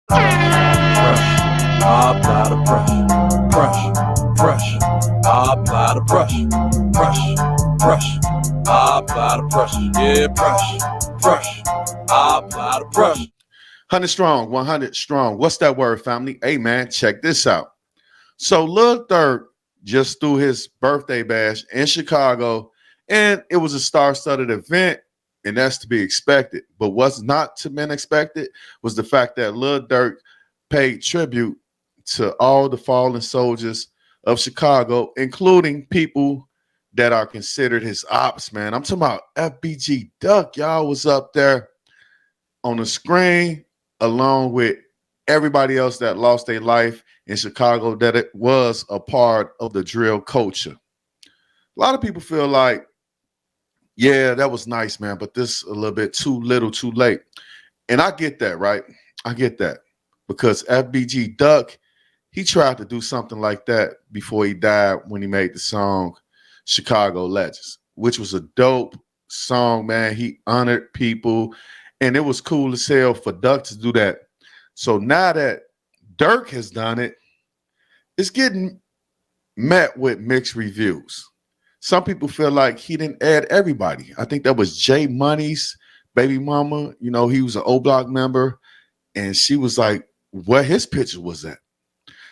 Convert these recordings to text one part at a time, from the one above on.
Pressure. I apply the pressure. Pressure. I apply the pressure. Pressure. I apply the pressure. Yeah, pressure. I apply the pressure. 100 strong, 100 strong. What's that word, family? Hey, man, check this out. So Lil Durk just threw his birthday bash in Chicago, and it was a star-studded event, and that's to be expected. But what's not to been expected was the fact that Lil Durk paid tribute to all the fallen soldiers of Chicago, including people that are considered his ops, man. I'm talking about FBG Duck. Y'all was up there on the screen along with everybody else that lost their life in Chicago that it was a part of the drill culture. A lot of people feel like, yeah, that was nice, man, but this a little bit too little, too late. And I get that, right? I get that because FBG Duck, he tried to do something like that before he died when he made the song Chicago Legends, which was a dope song, man. He honored people, and it was cool as hell for Duck to do that. So now that Durk has done it, it's getting met with mixed reviews. Some people feel like he didn't add everybody. I think that was Jay Money's baby mama. You know, he was an O Block member, and she was like, where his picture was at.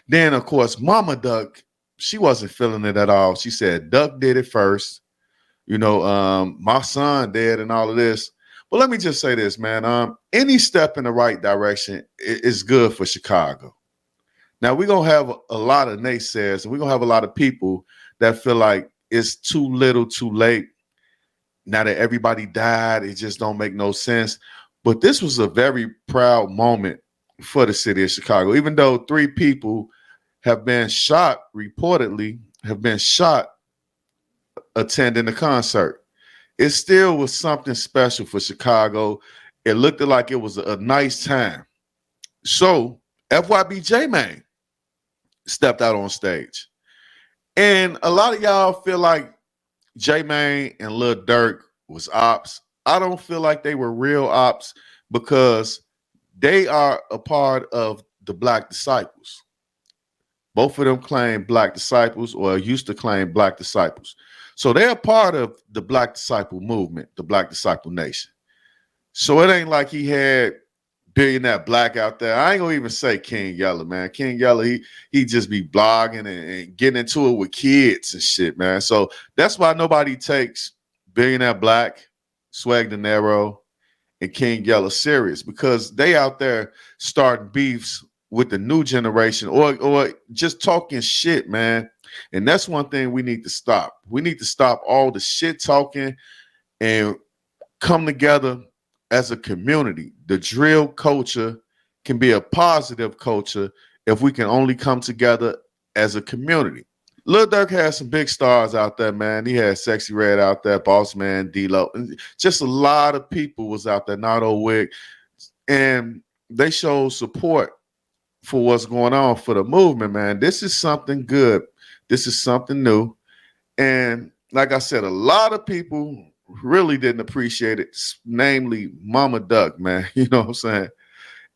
Then, of course, Mama Duck, she wasn't feeling it at all. She said, Duck did it first. You know, my son did and all of this. But let me just say this, man. Any step in the right direction is good for Chicago. Now, we're going to have a lot of naysayers, and we're going to have a lot of people that feel like it's too little, too late. Now that everybody died, it just don't make no sense. But this was a very proud moment for the city of Chicago, even though 3 people have been shot, reportedly, have been shot attending the concert. It still was something special for Chicago. It looked like it was a nice time. So FYB man stepped out on stage. And a lot of y'all feel like J-Mane and Lil Durk was ops. I don't feel like they were real ops because they are a part of the Black Disciples. Both of them claim Black Disciples or used to claim Black Disciples. So they're a part of the Black Disciple movement, the Black Disciple Nation. So it ain't like he had Billionaire Black out there. I ain't gonna even say King Yella, man. King Yella, he just be blogging and getting into it with kids and shit, man. So that's why nobody takes Billionaire Black, Swag De Niro, and King Yella serious, because they out there starting beefs with the new generation or just talking shit, man. And that's one thing we need to stop. We need to stop all the shit talking and come together as a community. The drill culture can be a positive culture if we can only come together as a community. Lil Durk has some big stars out there, man. He had Sexy Red out there, Boss Man, D-Lo. Just a lot of people was out there, Nato Wig. And they showed support for what's going on for the movement, man. This is something good. This is something new. And like I said, a lot of people really didn't appreciate it, namely Mama Duck, man. You know what I'm saying?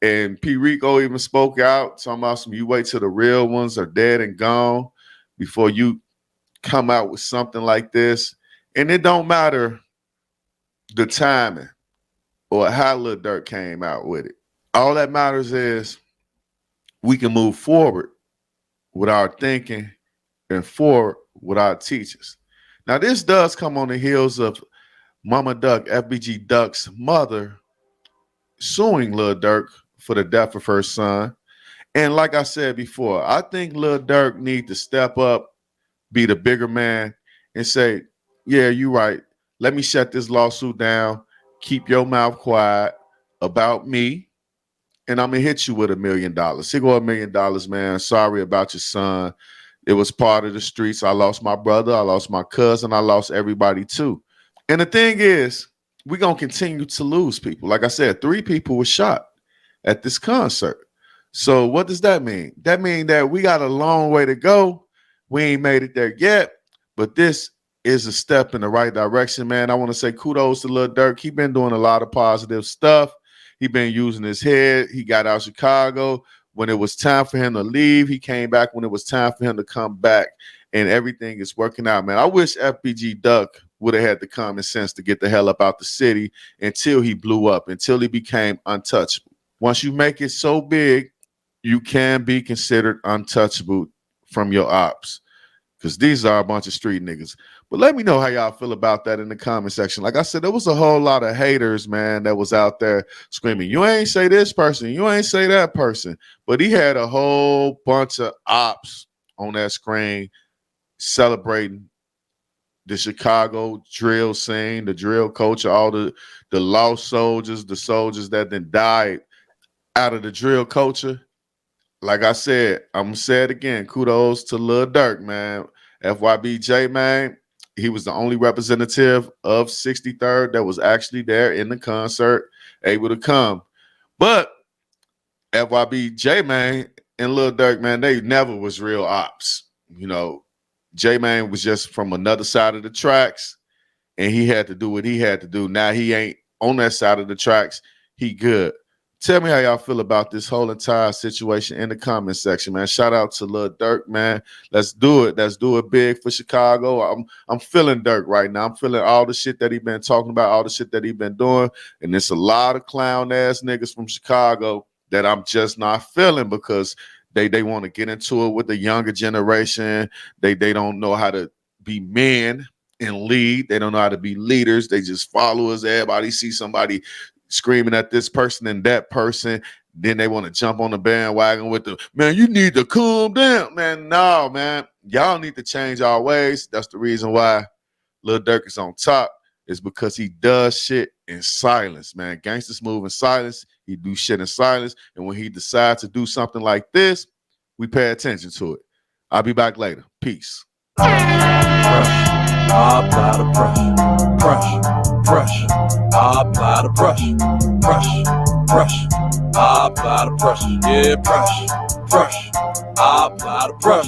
And P. Rico even spoke out, talking about you wait till the real ones are dead and gone before you come out with something like this. And it don't matter the timing or how Lil Durk came out with it. All that matters is we can move forward with our thinking and forward with our teachers. Now, this does come on the heels of Mama Duck, FBG Duck's mother, suing Lil Durk for the death of her son. And like I said before, I think Lil Durk need to step up, be the bigger man, and say, yeah, you're right. Let me shut this lawsuit down. Keep your mouth quiet about me, and I'm going to hit you with $1 million. Here go $1 million, man. Sorry about your son. It was part of the streets. I lost my brother. I lost my cousin. I lost everybody too. And the thing is, we're going to continue to lose people. Like I said, 3 people were shot at this concert. So what does that mean? That means that we got a long way to go. We ain't made it there yet, but this is a step in the right direction, man. I want to say kudos to Lil Durk. He been doing a lot of positive stuff. He been using his head. He got out of Chicago. When it was time for him to leave, he came back when it was time for him to come back. And everything is working out, man. I wish FBG Duck would have had the common sense to get the hell up out the city until he blew up, until he became untouchable. Once you make it so big, you can be considered untouchable from your ops, because these are a bunch of street niggas. But let me know how y'all feel about that in the comment section. Like I said, there was a whole lot of haters, man, that was out there screaming, you ain't say this person, you ain't say that person. But he had a whole bunch of ops on that screen celebrating the Chicago drill scene, the drill culture, all the lost soldiers, the soldiers that then died out of the drill culture. Like I said, I'm gonna say it again. Kudos to Lil Durk, man. FYBJ, man. He was the only representative of 63rd that was actually there in the concert, able to come. But FYBJ, man, and Lil Durk, man, they never was real ops. You know, J-Man was just from another side of the tracks, and he had to do what he had to do. Now he ain't on that side of the tracks. He good. Tell me how y'all feel about this whole entire situation in the comment section, man. Shout out to Lil Durk, man. Let's do it. Let's do it big for Chicago. I'm feeling Durk right now. I'm feeling all the shit that he been talking about, all the shit that he been doing. And there's a lot of clown-ass niggas from Chicago that I'm just not feeling, because they want to get into it with the younger generation. They don't know how to be men and lead. They don't know how to be leaders. They just followers. Everybody see somebody screaming at this person and that person, then they want to jump on the bandwagon with the, man, you need to calm down. Man, no, man. Y'all need to change our ways. That's the reason why Lil Durk is on top, is because he does shit in silence, man. Gangsters move in silence. He do shit in silence. And when he decides to do something like this, we pay attention to it. I'll be back later. Peace. I apply the pressure. I apply the pressure. I apply the pressure. Yeah, pressure. I apply the pressure.